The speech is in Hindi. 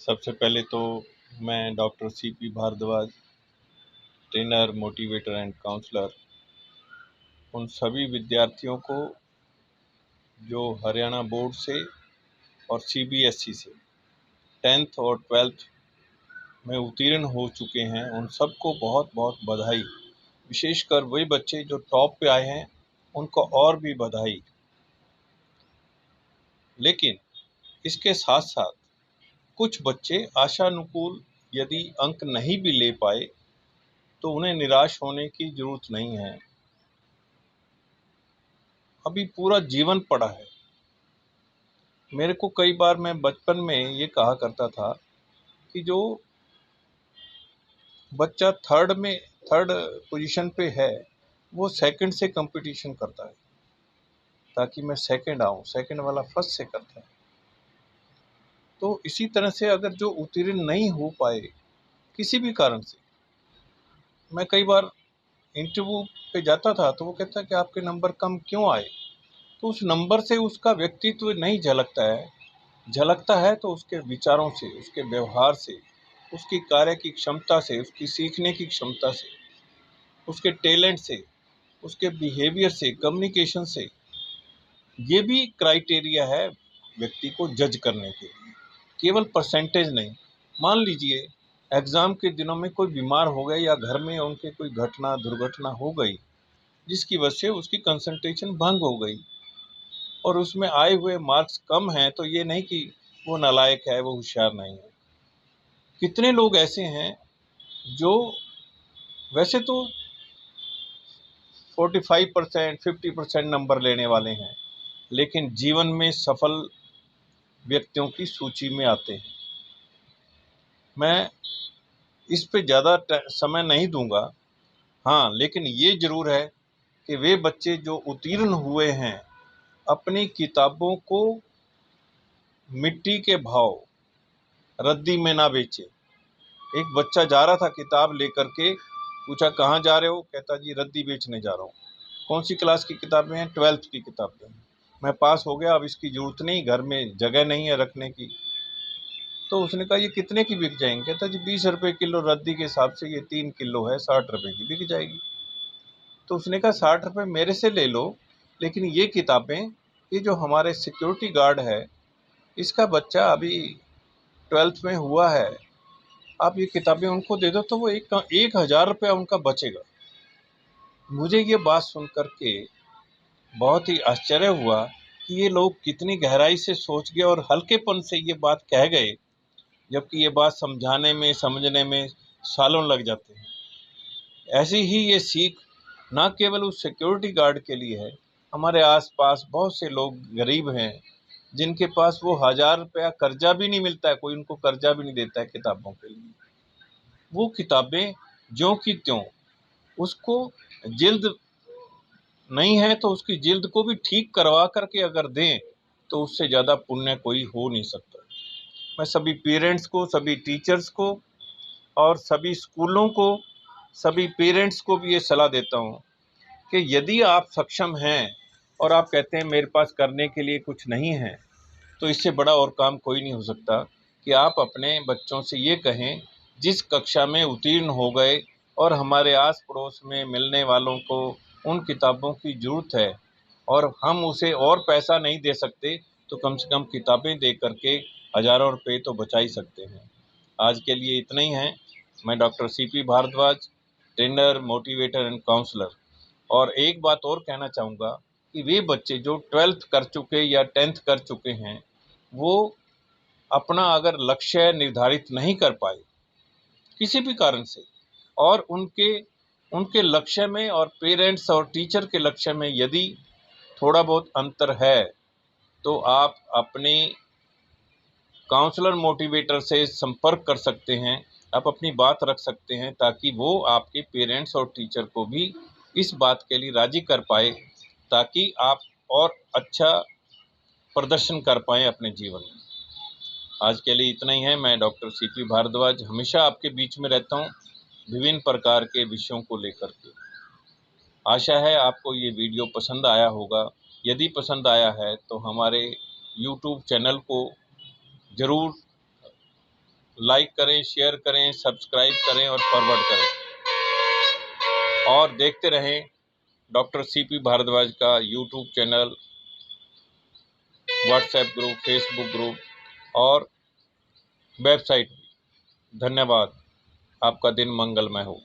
सबसे पहले तो मैं doctor CP Bhardwaj, trainer, motivator and counsellor, उन सभी विद्यार्थियों को जो हरियाणा बोर्ड से और सीबीएसई से 10th और 12th में उत्तीर्ण हो चुके हैं, उन सबको बहुत बहुत बधाई। विशेषकर वही बच्चे जो टॉप पे आए हैं, उनको और भी बधाई। लेकिन इसके साथ साथ कुछ बच्चे आशानुकूल यदि अंक नहीं भी ले पाए तो उन्हें निराश होने की जरूरत नहीं है। अभी पूरा जीवन पड़ा है। मेरे को कई बार, मैं बचपन में ये कहा करता था कि जो बच्चा थर्ड पोजीशन पे है वो सेकंड से कंपटीशन करता है, ताकि मैं सेकंड आऊं, सेकंड वाला फर्स्ट से करता है। तो इसी तरह से अगर जो उत्तीर्ण नहीं हो पाए किसी भी कारण से, मैं कई बार इंटरव्यू पे जाता था तो वो कहता कि आपके नंबर कम क्यों आए। तो उस नंबर से उसका व्यक्तित्व नहीं झलकता है, झलकता है तो उसके विचारों से, उसके व्यवहार से, उसकी कार्य की क्षमता से, उसकी सीखने की क्षमता से, उसके टैलेंट से, उसके बिहेवियर से, कम्युनिकेशन से। ये भी क्राइटेरिया है व्यक्ति को जज करने के लिए, केवल परसेंटेज नहीं। मान लीजिए एग्ज़ाम के दिनों में कोई बीमार हो गया या घर में उनके कोई दुर्घटना हो गई जिसकी वजह से उसकी कंसंट्रेशन भंग हो गई और उसमें आए हुए मार्क्स कम हैं, तो ये नहीं कि वो नालायक है, वो होशियार नहीं है। कितने लोग ऐसे हैं जो वैसे तो 45% 50% नंबर लेने वाले हैं, लेकिन जीवन में सफल व्यक्तियों की सूची में आते हैं। मैं इस पे ज़्यादा समय नहीं दूंगा। हाँ, लेकिन ये जरूर है कि वे बच्चे जो उत्तीर्ण हुए हैं अपनी किताबों को मिट्टी के भाव रद्दी में ना बेचे। एक बच्चा जा रहा था किताब लेकर के, पूछा कहाँ जा रहे हो, कहता जी रद्दी बेचने जा रहा हूँ। कौन सी क्लास की किताबें हैं? 12th की किताबें। मैं पास हो गया, अब इसकी जरूरत नहीं, घर में जगह नहीं है रखने की। तो उसने कहा ये कितने की बिक जाएंगे? कहता जी 20 रुपये किलो, रद्दी के हिसाब से ये 3 किलो है, 60 रुपये की बिक जाएगी। तो उसने कहा 60 रुपये मेरे से ले लो, लेकिन ये किताबें, ये जो हमारे सिक्योरिटी गार्ड है इसका बच्चा अभी 12th में हुआ है, आप ये किताबें उनको दे दो तो वो 1,000 रुपया उनका बचेगा। मुझे ये बात सुन कर के बहुत ही आश्चर्य हुआ कि ये लोग कितनी गहराई से सोच गए और हल्केपन से ये बात कह गए, जबकि ये बात समझाने में, समझने में सालों लग जाते हैं। ऐसी ही ये सीख ना केवल उस सिक्योरिटी गार्ड के लिए है, हमारे आसपास बहुत से लोग गरीब हैं जिनके पास वो 1,000 रुपया कर्जा भी नहीं मिलता है, कोई उनको कर्जा भी नहीं देता है किताबों के लिए। वो किताबें ज्यों की त्यों, उसको जिल्द नहीं है तो उसकी जिल्द को भी ठीक करवा करके अगर दें तो उससे ज़्यादा पुण्य कोई हो नहीं सकता। मैं सभी पेरेंट्स को, सभी टीचर्स को और सभी स्कूलों को, सभी पेरेंट्स को भी ये सलाह देता हूँ कि यदि आप सक्षम हैं और आप कहते हैं मेरे पास करने के लिए कुछ नहीं है, तो इससे बड़ा और काम कोई नहीं हो सकता कि आप अपने बच्चों से ये कहें, जिस कक्षा में उत्तीर्ण हो गए और हमारे आस पड़ोस में मिलने वालों को उन किताबों की ज़रूरत है और हम उसे और पैसा नहीं दे सकते, तो कम से कम किताबें दे करके हज़ारों रुपये तो बचा ही सकते हैं। आज के लिए इतना ही है। मैं doctor CP Bhardwaj, trainer, motivator and counsellor. और एक बात और कहना चाहूँगा कि वे बच्चे जो 12th कर चुके या 10th कर चुके हैं, वो अपना अगर लक्ष्य निर्धारित नहीं कर पाए किसी भी कारण से, और उनके उनके लक्ष्य में और पेरेंट्स और टीचर के लक्ष्य में यदि थोड़ा बहुत अंतर है, तो आप अपने काउंसलर मोटिवेटर से संपर्क कर सकते हैं, आप अपनी बात रख सकते हैं, ताकि वो आपके पेरेंट्स और टीचर को भी इस बात के लिए राज़ी कर पाए, ताकि आप और अच्छा प्रदर्शन कर पाएँ अपने जीवन में। आज के लिए इतना ही है। मैं डॉक्टर सीपी भारद्वाज हमेशा आपके बीच में रहता हूँ, विभिन्न प्रकार के विषयों को लेकर के। आशा है आपको ये वीडियो पसंद आया होगा। यदि पसंद आया है तो हमारे YouTube चैनल को ज़रूर लाइक करें, शेयर करें, सब्सक्राइब करें और फॉरवर्ड करें। और देखते रहें डॉक्टर सीपी भारद्वाज का YouTube channel, WhatsApp group, Facebook group और वेबसाइट। धन्यवाद। आपका दिन मंगलमय हो।